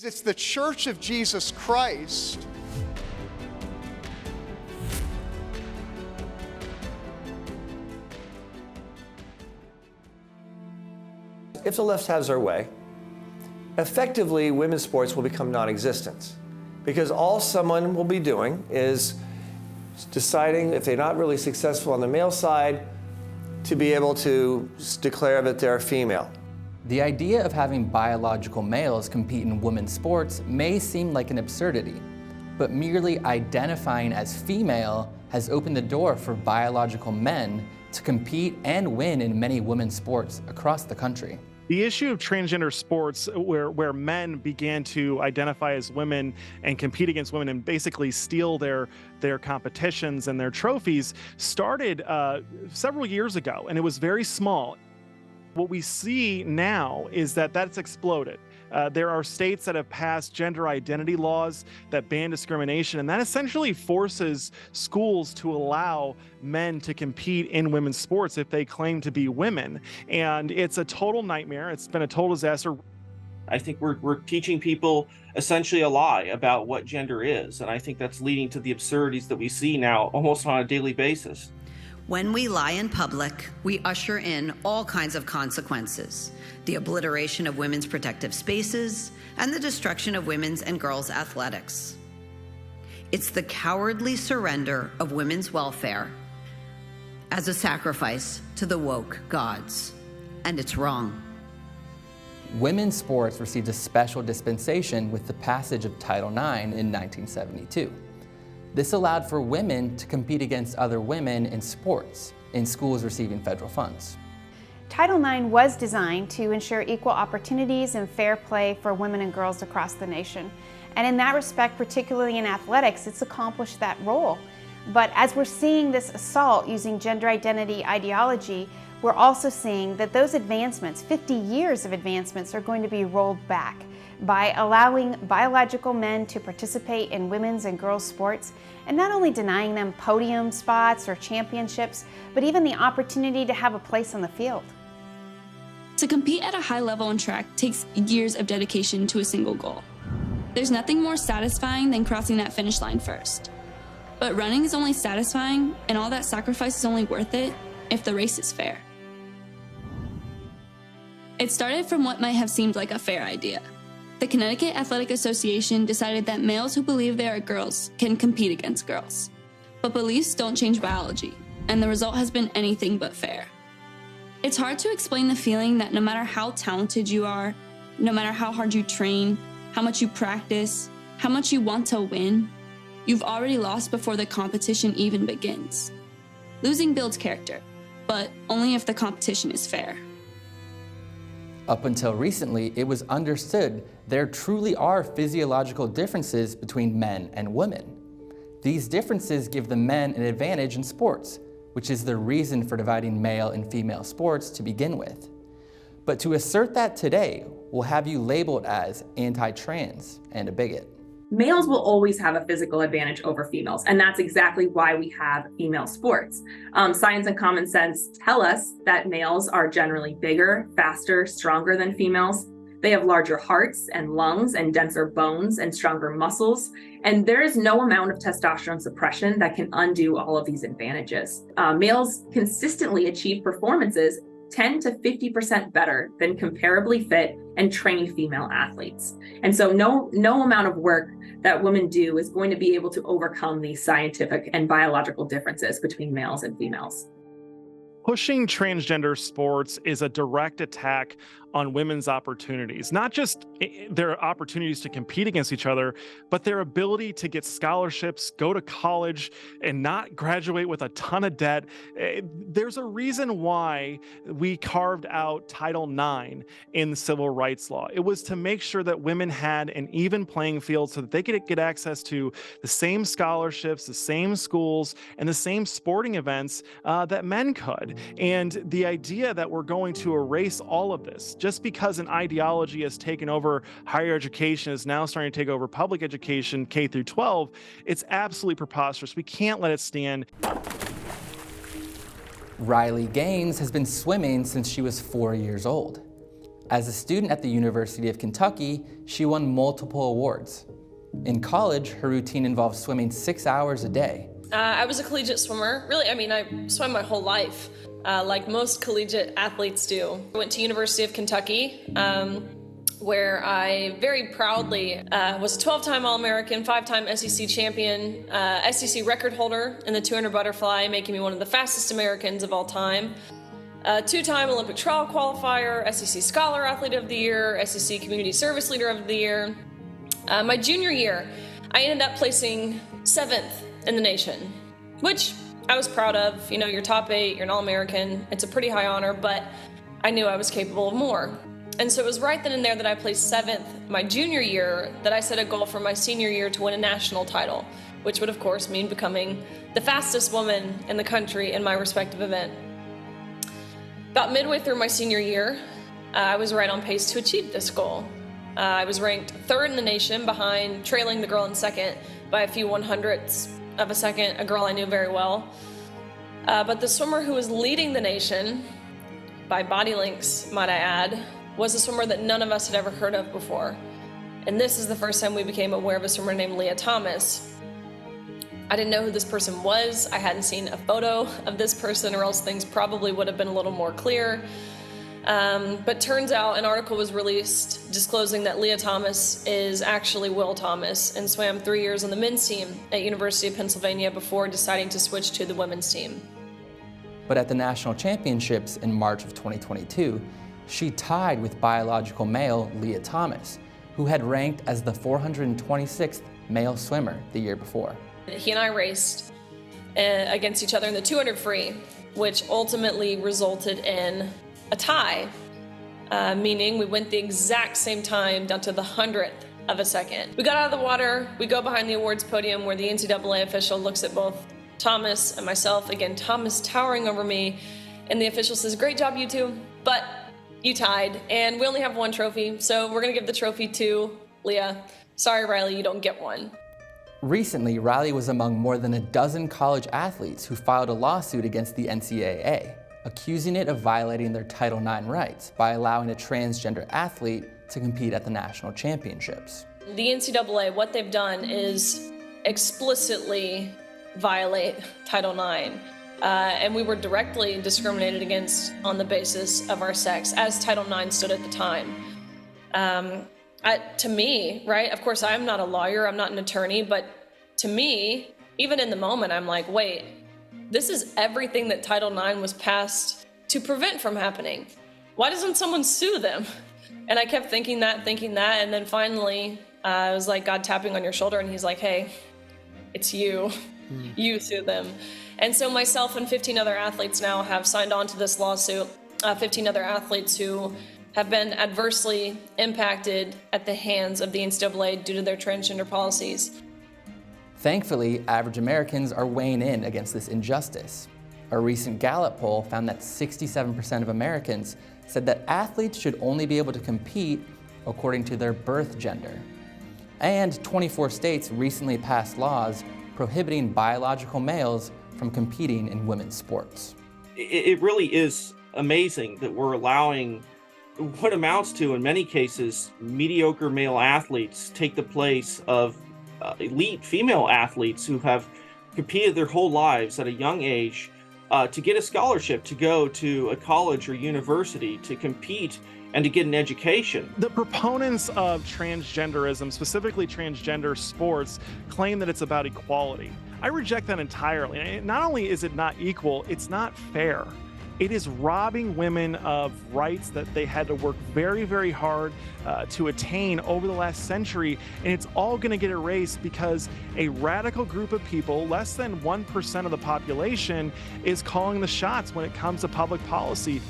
It's the Church of Jesus Christ. If the left has their way, effectively women's sports will become non-existent, because all someone will be doing is deciding, if they're not really successful on the male side, to be able to declare that they're female. The idea of having biological males compete in women's sports may seem like an absurdity, but merely identifying as female has opened the door for biological men to compete and win in many women's sports across the country. The issue of transgender sports, where men began to identify as women and compete against women and basically steal their competitions and their trophies, started several years ago, and it was very small. What we see now is that that's exploded. There are states that have passed gender identity laws that ban discrimination, and that essentially forces schools to allow men to compete in women's sports if they claim to be women. And it's a total nightmare. It's been a total disaster. I think we're teaching people essentially a lie about what gender is, and I think that's leading to the absurdities that we see now almost on a daily basis. When we lie in public, we usher in all kinds of consequences: the obliteration of women's protective spaces and the destruction of women's and girls' athletics. It's the cowardly surrender of women's welfare as a sacrifice to the woke gods, and it's wrong. Women's sports received a special dispensation with the passage of Title IX in 1972. This allowed for women to compete against other women in sports, in schools receiving federal funds. Title IX was designed to ensure equal opportunities and fair play for women and girls across the nation. And in that respect, particularly in athletics, it's accomplished that role. But as we're seeing this assault using gender identity ideology, we're also seeing that those advancements, 50 years of advancements, are going to be rolled back by allowing biological men to participate in women's and girls' sports, and not only denying them podium spots or championships, but even the opportunity to have a place on the field. To compete at a high level in track takes years of dedication to a single goal. There's nothing more satisfying than crossing that finish line first. But running is only satisfying, and all that sacrifice is only worth it if the race is fair. It started from what might have seemed like a fair idea. The Connecticut Athletic Association decided that males who believe they are girls can compete against girls. But beliefs don't change biology, and the result has been anything but fair. It's hard to explain the feeling that no matter how talented you are, no matter how hard you train, how much you practice, how much you want to win, you've already lost before the competition even begins. Losing builds character, but only if the competition is fair. Up until recently, it was understood there truly are physiological differences between men and women. These differences give the men an advantage in sports, which is the reason for dividing male and female sports to begin with. But to assert that today will have you labeled as anti-trans and a bigot. Males will always have a physical advantage over females, and that's exactly why we have female sports. Science and common sense tell us that males are generally bigger, faster, stronger than females. They have larger hearts and lungs and denser bones and stronger muscles, and there is no amount of testosterone suppression that can undo all of these advantages. Males consistently achieve performances 10 to 50% better than comparably fit and trained female athletes. And so no amount of work that women do is going to be able to overcome these scientific and biological differences between males and females. Pushing transgender sports is a direct attack on women's opportunities, not just their opportunities to compete against each other, but their ability to get scholarships, go to college, and not graduate with a ton of debt. There's a reason why we carved out Title IX in the civil rights law. It was to make sure that women had an even playing field so that they could get access to the same scholarships, the same schools, and the same sporting events that men could. And the idea that we're going to erase all of this just because an ideology has taken over higher education, is now starting to take over public education, K through 12, it's absolutely preposterous. We can't let it stand. Riley Gaines has been swimming since she was 4 years old. As a student at the University of Kentucky, she won multiple awards. In college, her routine involved swimming 6 hours a day. I was a collegiate swimmer. Really, I swam my whole life, like most collegiate athletes do. I went to University of Kentucky, where I very proudly was a 12-time All-American, 5-time SEC champion, SEC record holder in the 200 butterfly, making me one of the fastest Americans of all time. 2-time Olympic trial qualifier, SEC Scholar Athlete of the Year, SEC Community Service Leader of the Year. My junior year, I ended up placing 7th in the nation, which I was proud of. You know, you're top 8, you're an All-American. It's a pretty high honor, but I knew I was capable of more. And so it was right then and there that I placed 7th my junior year that I set a goal for my senior year to win a national title, which would of course mean becoming the fastest woman in the country in my respective event. About midway through my senior year, I was right on pace to achieve this goal. I was ranked 3rd in the nation, behind trailing the girl in 2nd by a few 100ths of a second, a girl I knew very well. But the swimmer who was leading the nation, by body lengths might I add, was a swimmer that none of us had ever heard of before. And this is the first time we became aware of a swimmer named Leah Thomas. I didn't know who this person was. I hadn't seen a photo of this person, or else things probably would have been a little more clear. But turns out an article was released disclosing that Leah Thomas is actually Will Thomas and swam 3 years on the men's team at University of Pennsylvania before deciding to switch to the women's team. But at the national championships in March of 2022, she tied with biological male Leah Thomas, who had ranked as the 426th male swimmer the year before. He and I raced against each other in the 200 free, which ultimately resulted in a tie, meaning we went the exact same time down to the 100th of a second. We got out of the water, we go behind the awards podium where the NCAA official looks at both Thomas and myself, again, Thomas towering over me, and the official says, "Great job, you two, but you tied, and we only have 1 trophy, so we're gonna give the trophy to Leah. Sorry, Riley, you don't get one." Recently, Riley was among more than a dozen college athletes who filed a lawsuit against the NCAA, accusing it of violating their Title IX rights by allowing a transgender athlete to compete at the national championships. The NCAA, what they've done is explicitly violate Title IX. And we were directly discriminated against on the basis of our sex, as Title IX stood at the time. To me, right, of course, I'm not a lawyer, I'm not an attorney, but to me, even in the moment, I'm like, wait, this is everything that Title IX was passed to prevent from happening. Why doesn't someone sue them? And I kept thinking that, and then finally, it was like God tapping on your shoulder, and he's like, hey, it's you. You sue them. And so myself and 15 other athletes now have signed on to this lawsuit, 15 other athletes who have been adversely impacted at the hands of the NCAA due to their transgender policies. Thankfully, average Americans are weighing in against this injustice. A recent Gallup poll found that 67% of Americans said that athletes should only be able to compete according to their birth gender. And 24 states recently passed laws prohibiting biological males from competing in women's sports. It really is amazing that we're allowing what amounts to, in many cases, mediocre male athletes take the place of elite female athletes who have competed their whole lives at a young age to get a scholarship to go to a college or university to compete and to get an education. The proponents of transgenderism, specifically transgender sports, claim that it's about equality. I reject that entirely. And not only is it not equal, it's not fair. It is robbing women of rights that they had to work very, very hard to attain over the last century. And it's all going to get erased because a radical group of people, less than 1% of the population, is calling the shots when it comes to public policy.